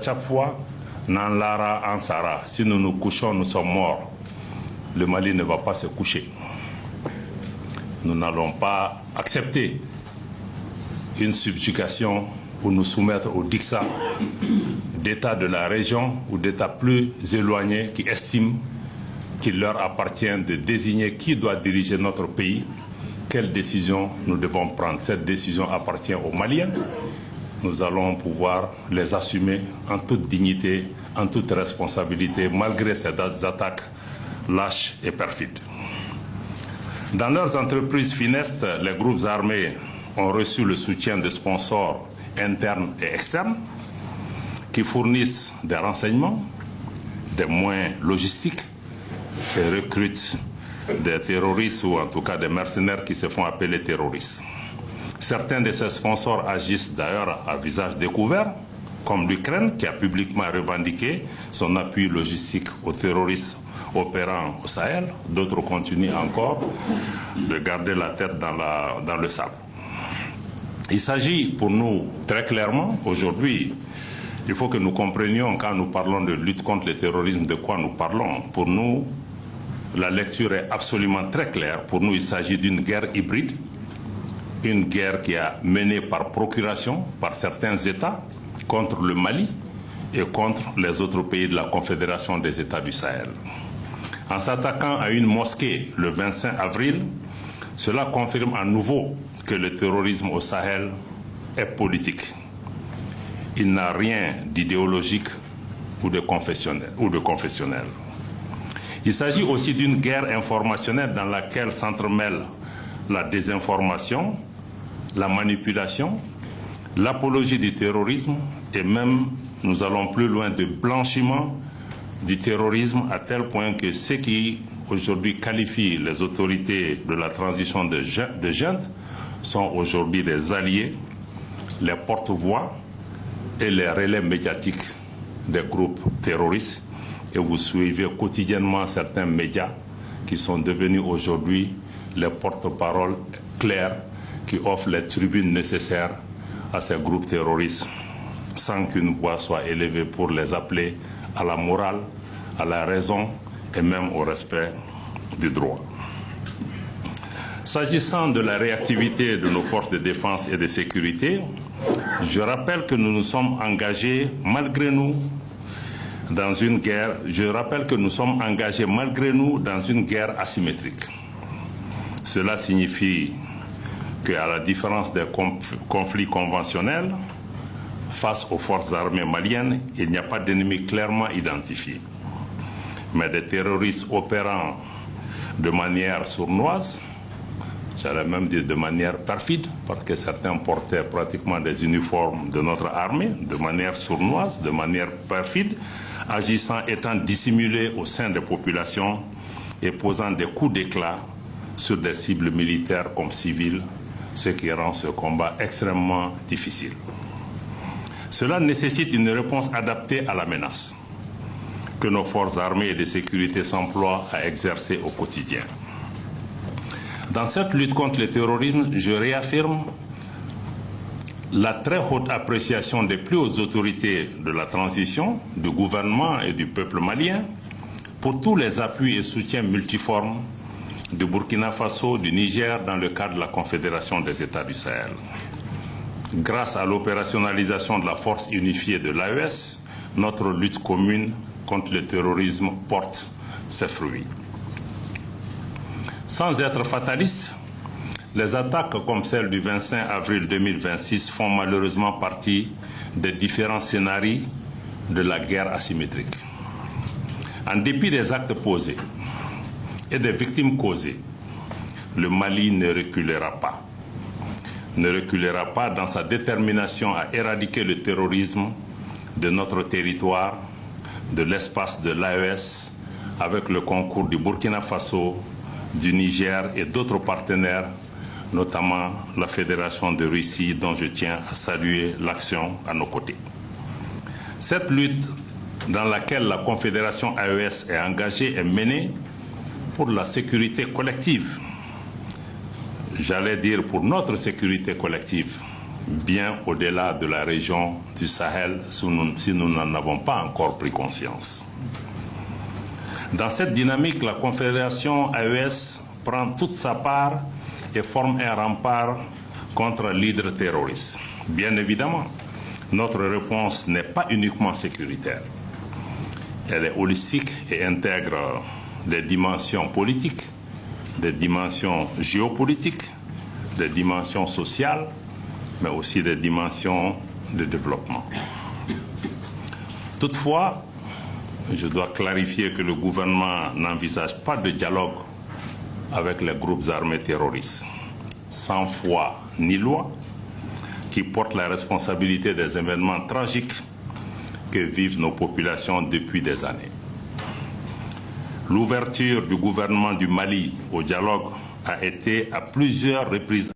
Chaque fois, nan lara ansara, si nous nous couchons, nous sommes morts. Le Mali ne va pas se coucher. Nous n'allons pas accepter une subjugation ou nous soumettre au diktat d'États de la région ou d'États plus éloignés qui estiment qu'il leur appartient de désigner qui doit diriger notre pays, quelle décision nous devons prendre. Cette décision appartient aux Maliens. Nous allons pouvoir les assumer en toute dignité, en toute responsabilité, malgré ces attaques lâches et perfides. Dans leurs entreprises funestes, les groupes armés ont reçu le soutien de sponsors internes et externes qui fournissent des renseignements, des moyens logistiques et recrutent des terroristes ou en tout cas des mercenaires qui se font appeler terroristes. Certains de ces sponsors agissent d'ailleurs à visage découvert, comme l'Ukraine qui a publiquement revendiqué son appui logistique aux terroristes opérant au Sahel. D'autres continuent encore de garder la tête dans le sable. Il s'agit pour nous très clairement, aujourd'hui, il faut que nous comprenions quand nous parlons de lutte contre le terrorisme de quoi nous parlons. Pour nous, la lecture est absolument très claire. Pour nous, il s'agit d'une guerre hybride, une guerre qui est menée par procuration par certains États contre le Mali et contre les autres pays de la Confédération des États du Sahel. En s'attaquant à une mosquée le 25 avril, cela confirme à nouveau que le terrorisme au Sahel est politique. Il n'a rien d'idéologique ou de confessionnel. Il s'agit aussi d'une guerre informationnelle dans laquelle s'entremêlent la désinformation, la manipulation, l'apologie du terrorisme et même, nous allons plus loin, de blanchiment du terrorisme à tel point que ceux qui aujourd'hui qualifient les autorités de la transition de junte sont aujourd'hui des alliés, les porte-voix et les relais médiatiques des groupes terroristes. Et vous suivez quotidiennement certains médias qui sont devenus aujourd'hui les porte-paroles clairs qui offrent les tribunes nécessaires à ces groupes terroristes sans qu'une voix soit élevée pour les appeler à la morale, à la raison et même au respect du droit. S'agissant de la réactivité de nos forces de défense et de sécurité, je rappelle que nous nous sommes engagés malgré nous dans une guerre. Je rappelle que nous sommes engagés malgré nous dans une guerre asymétrique. Cela signifie qu'à la différence des conflits conventionnels, face aux forces armées maliennes, il n'y a pas d'ennemi clairement identifié. Mais des terroristes opérant de manière sournoise, j'allais même dire de manière perfide, parce que certains portaient pratiquement des uniformes de notre armée, de manière sournoise, de manière perfide, agissant, étant dissimulés au sein des populations et posant des coups d'éclat sur des cibles militaires comme civiles, ce qui rend ce combat extrêmement difficile. Cela nécessite une réponse adaptée à la menace que nos forces armées et de sécurité s'emploient à exercer au quotidien. Dans cette lutte contre le terrorisme, je réaffirme la très haute appréciation des plus hautes autorités de la transition, du gouvernement et du peuple malien pour tous les appuis et soutiens multiformes du Burkina Faso, du Niger dans le cadre de la Confédération des États du Sahel. Grâce à l'opérationnalisation de la force unifiée de l'AES, notre lutte commune contre le terrorisme porte ses fruits. Sans être fataliste, les attaques comme celle du 25 avril 2026 font malheureusement partie des différents scénarios de la guerre asymétrique. En dépit des actes posés et des victimes causées, le Mali ne reculera pas. Ne reculera pas dans sa détermination à éradiquer le terrorisme de notre territoire, de l'espace de l'AES, avec le concours du Burkina Faso, du Niger et d'autres partenaires, notamment la Fédération de Russie, dont je tiens à saluer l'action à nos côtés. Cette lutte dans laquelle la Confédération AES est engagée est menée pour la sécurité collective. J'allais dire pour notre sécurité collective, bien au-delà de la région du Sahel si nous n'en avons pas encore pris conscience. Dans cette dynamique, la Confédération AES prend toute sa part et forme un rempart contre l'hydre terroriste. Bien évidemment, notre réponse n'est pas uniquement sécuritaire. Elle est holistique et intègre des dimensions politiques, des dimensions géopolitiques, des dimensions sociales, mais aussi des dimensions de développement. Toutefois, je dois clarifier que le gouvernement n'envisage pas de dialogue avec les groupes armés terroristes, sans foi ni loi, qui portent la responsabilité des événements tragiques que vivent nos populations depuis des années. L'ouverture du gouvernement du Mali au dialogue a été à plusieurs reprises